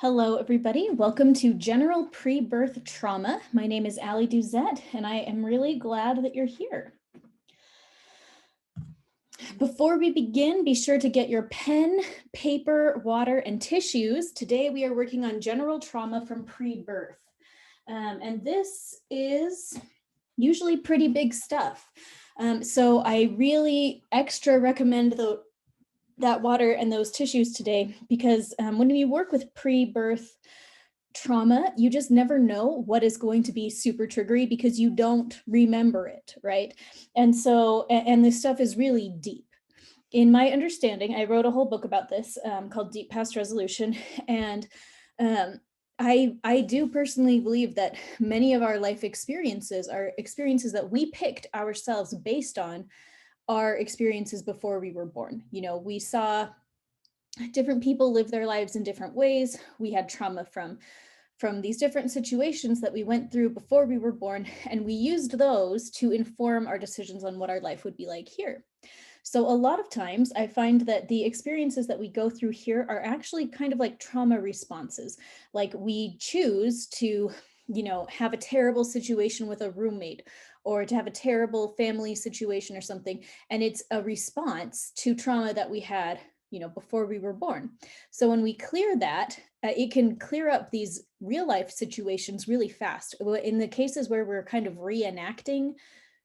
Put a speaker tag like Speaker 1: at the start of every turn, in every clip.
Speaker 1: Hello, everybody. Welcome to General Pre-Birth Trauma. My name is Allie Duzett, and I am really glad that you're here. Before we begin, be sure to get your pen, paper, water, and tissues. Today, we are working on general trauma from pre-birth. And this is usually pretty big stuff. So I really extra recommend that water and those tissues today, because when you work with pre-birth trauma, you just never know what is going to be super triggery because you don't remember it, right? And so, and this stuff is really deep. In my understanding, I wrote a whole book about this called Deep Past Resolution. And I do personally believe that many of our life experiences are experiences that we picked ourselves based on our experiences before we were born. You know, we saw different people live their lives in different ways. We had trauma from these different situations that we went through before we were born, and we used those to inform our decisions on what our life would be like here. So a lot of times I find that the experiences that we go through here are actually kind of like trauma responses. Like we choose to, have a terrible situation with a roommate, or to have a terrible family situation or something, and it's a response to trauma that we had before we were born. So when we clear that, it can clear up these real life situations really fast. In the cases where we're kind of reenacting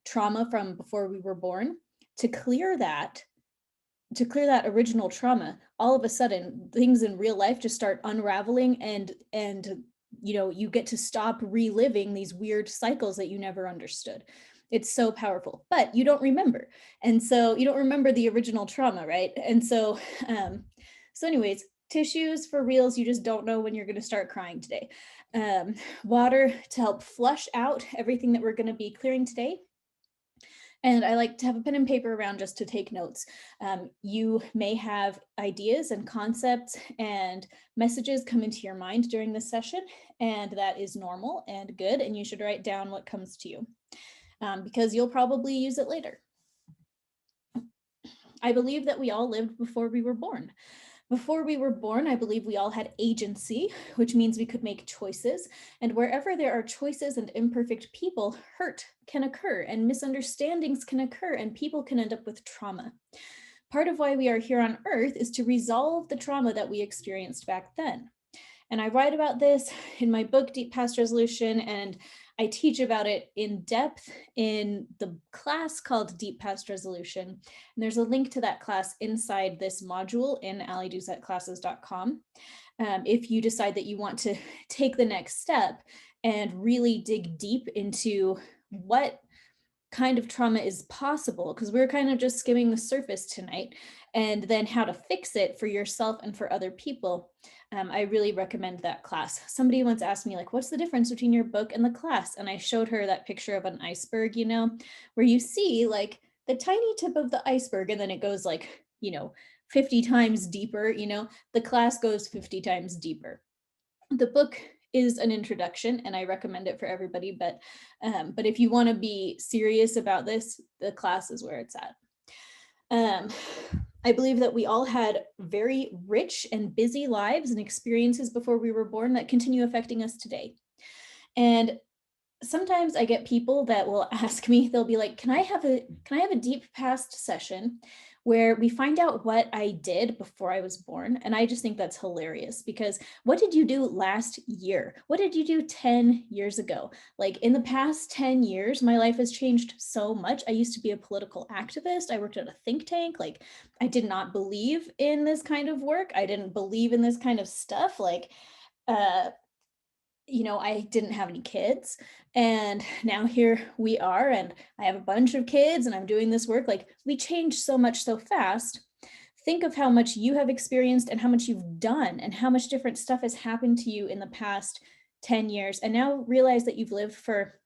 Speaker 1: trauma from before we were born, to clear that original trauma, all of a sudden things in real life just start unraveling, and you get to stop reliving these weird cycles that you never understood. It's so powerful, but you don't remember. And so you don't remember the original trauma, right? And so, anyways, tissues for reals, you just don't know when you're going to start crying today. Water to help flush out everything that we're going to be clearing today. And I like to have a pen and paper around just to take notes. You may have ideas and concepts and messages come into your mind during this session, and that is normal and good, and you should write down what comes to you, because you'll probably use it later. I believe that we all lived before we were born. Before we were born, I believe we all had agency, which means we could make choices. And wherever there are choices and imperfect people, hurt can occur and misunderstandings can occur, and people can end up with trauma. Part of why we are here on Earth is to resolve the trauma that we experienced back then. And I write about this in my book, Deep Past Resolution, and I teach about it in depth in the class called Deep Past Resolution. And there's a link to that class inside this module in allieduzettclasses.com. If you decide that you want to take the next step and really dig deep into what kind of trauma is possible, because we're kind of just skimming the surface tonight, and then how to fix it for yourself and for other people. I really recommend that class. Somebody once asked me, like, what's the difference between your book and the class? And I showed her that picture of an iceberg, where you see like the tiny tip of the iceberg, and then it goes like, 50 times deeper, the class goes 50 times deeper. The book is an introduction, and I recommend it for everybody, but if you want to be serious about this, the class is where it's at. I believe that we all had very rich and busy lives and experiences before we were born that continue affecting us today. And sometimes I get people that will ask me, they'll be like, can I have a deep past session where we find out what I did before I was born? And I just think that's hilarious, because what did you do last year? What did you do 10 years ago? Like, in the past 10 years, my life has changed so much. I used to be a political activist. I worked at a think tank. Like, I did not believe in this kind of work. I didn't believe in this kind of stuff. Like, I didn't have any kids, and now here we are, and I have a bunch of kids, and I'm doing this work. Like, we changed so much so fast. Think of how much you have experienced and how much you've done and how much different stuff has happened to you in the past 10 years. And now realize that you've lived for,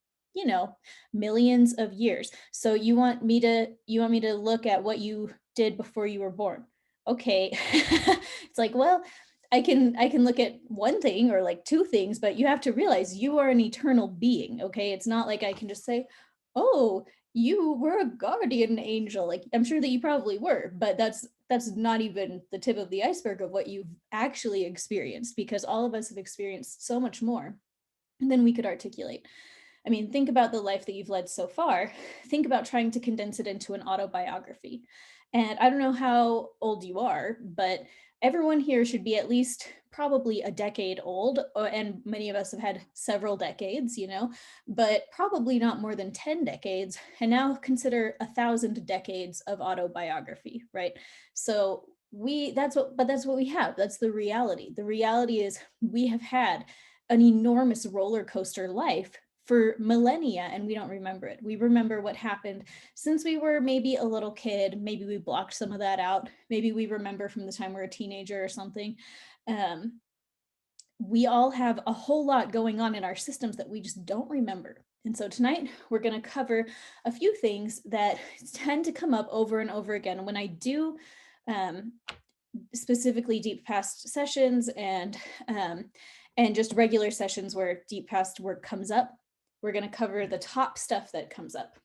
Speaker 1: millions of years. So you want me to look at what you did before you were born. Okay. It's like, well, I can look at one thing or like two things, but you have to realize you are an eternal being. Okay. It's not like I can just say, oh, you were a guardian angel. Like, I'm sure that you probably were, but that's that's not even the tip of the iceberg of what you've actually experienced, because all of us have experienced so much more than we could articulate. I mean, think about the life that you've led so far. Think about trying to condense it into an autobiography. And I don't know how old you are, but everyone here should be at least probably a decade old, and many of us have had several decades, but probably not more than 10 decades. And now consider 1,000 decades of autobiography, right? So that's what we have. That's the reality. The reality is we have had an enormous roller coaster life for millennia, and we don't remember it. We remember what happened since we were maybe a little kid. Maybe we blocked some of that out. Maybe we remember from the time we're a teenager or something. We all have a whole lot going on in our systems that we just don't remember. And so tonight we're going to cover a few things that tend to come up over and over again when I do specifically deep past sessions and just regular sessions where deep past work comes up. We're going to cover the top stuff that comes up.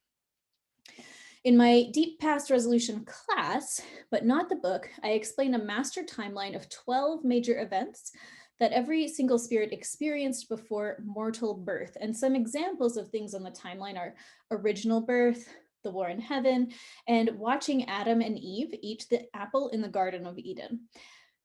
Speaker 1: In my deep past resolution class, but not the book, I explain a master timeline of 12 major events that every single spirit experienced before mortal birth. And some examples of things on the timeline are original birth, the war in heaven, and watching Adam and Eve eat the apple in the Garden of Eden.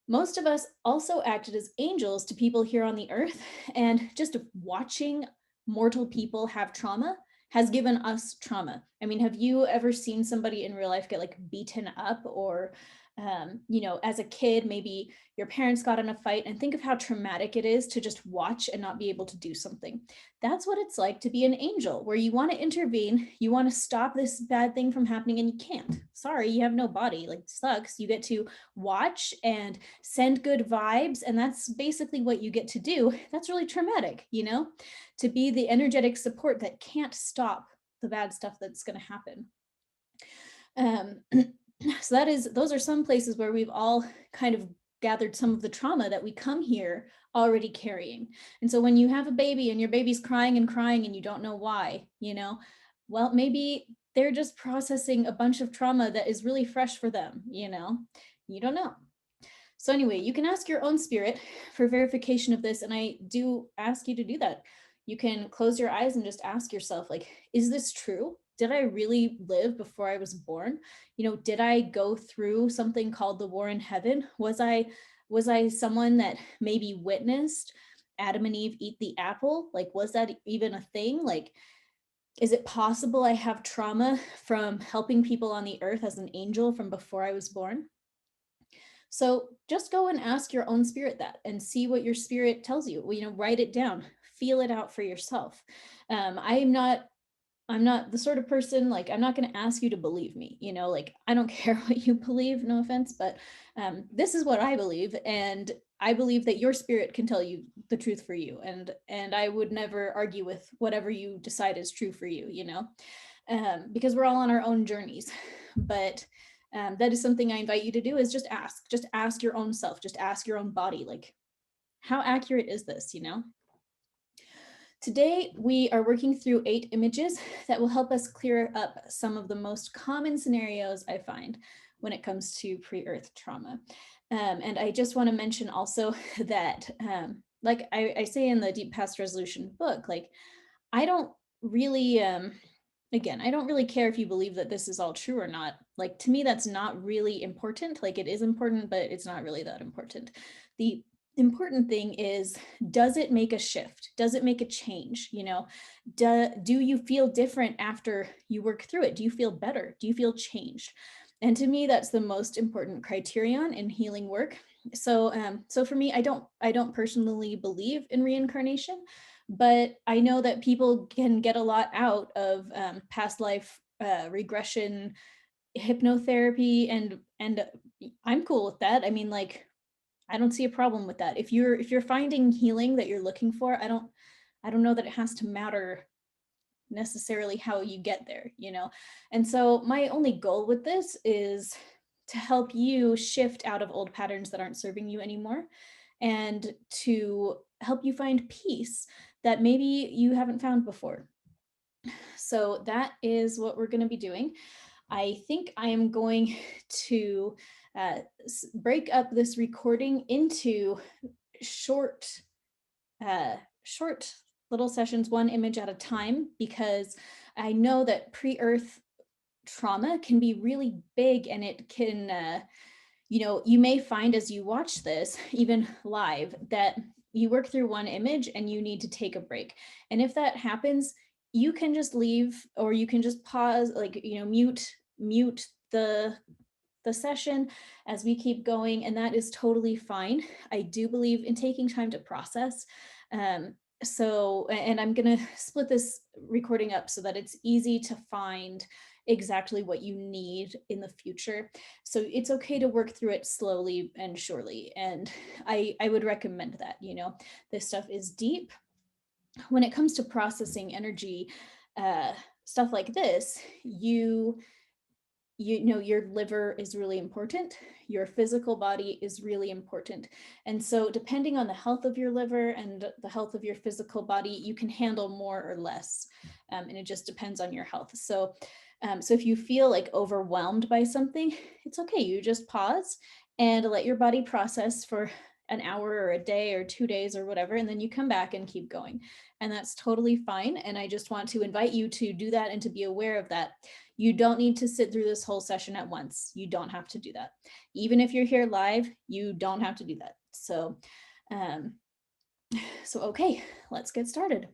Speaker 1: Most of us also acted as angels to people here on the earth, and just watching mortal people have trauma has given us trauma. I mean, have you ever seen somebody in real life get like beaten up, or as a kid, maybe your parents got in a fight, and think of how traumatic it is to just watch and not be able to do something. That's what it's like to be an angel, where you want to intervene, you want to stop this bad thing from happening, and you can't. Sorry, you have no body, like sucks. You get to watch and send good vibes, and that's basically what you get to do. That's really traumatic, to be the energetic support that can't stop the bad stuff that's going to happen. So those are some places where we've all kind of gathered some of the trauma that we come here already carrying. And so when you have a baby and your baby's crying and crying and you don't know why, well, maybe they're just processing a bunch of trauma that is really fresh for them, you don't know. So anyway, you can ask your own spirit for verification of this, and I do ask you to do that. You can close your eyes and just ask yourself, like, is this true? Did I really live before I was born? Did I go through something called the war in heaven? Was I someone that maybe witnessed Adam and Eve eat the apple? Like, was that even a thing? Like, is it possible I have trauma from helping people on the earth as an angel from before I was born? So just go and ask your own spirit that and see what your spirit tells you. Write it down, feel it out for yourself. I'm not the sort of person, like, I'm not going to ask you to believe me, like, I don't care what you believe, no offense, but this is what I believe. And I believe that your spirit can tell you the truth for you. And I would never argue with whatever you decide is true for you, because we're all on our own journeys. But that is something I invite you to do, is just ask your own self, just ask your own body, like, how accurate is this, Today, we are working through 8 images that will help us clear up some of the most common scenarios I find when it comes to pre-earth trauma. And I just want to mention also that, like I say in the Deep Past Resolution book, like, I don't really, again, I don't really care if you believe that this is all true or not. Like, to me, that's not really important. Like, it is important, but it's not really that important. The important thing is, does it make a shift? Does it make a change? Do you feel different after you work through it? Do you feel better? Do you feel changed? And to me, that's the most important criterion in healing work. So for me, I don't personally believe in reincarnation, but I know that people can get a lot out of past life regression, hypnotherapy, and I'm cool with that. I mean, like, I don't see a problem with that. If you're finding healing that you're looking for, I don't know that it has to matter necessarily how you get there, And so my only goal with this is to help you shift out of old patterns that aren't serving you anymore, and to help you find peace that maybe you haven't found before. So that is what we're going to be doing. I think I am going to break up this recording into short, short little sessions, one image at a time, because I know that pre-earth trauma can be really big, and it can, you may find as you watch this, even live, that you work through one image and you need to take a break. And if that happens, you can just leave, or you can just pause, like, mute the session as we keep going, and that is totally fine. I do believe in taking time to process. And I'm going to split this recording up so that it's easy to find exactly what you need in the future. So it's okay to work through it slowly and surely. And I would recommend that. This stuff is deep. When it comes to processing energy, stuff like this, your liver is really important. Your physical body is really important. And so depending on the health of your liver and the health of your physical body, you can handle more or less. And it just depends on your health. So if you feel like overwhelmed by something, it's okay. You just pause and let your body process for an hour or a day or 2 days or whatever, and then you come back and keep going. And that's totally fine. And I just want to invite you to do that and to be aware of that. You don't need to sit through this whole session at once. You don't have to do that. Even if you're here live, you don't have to do that. So okay, let's get started.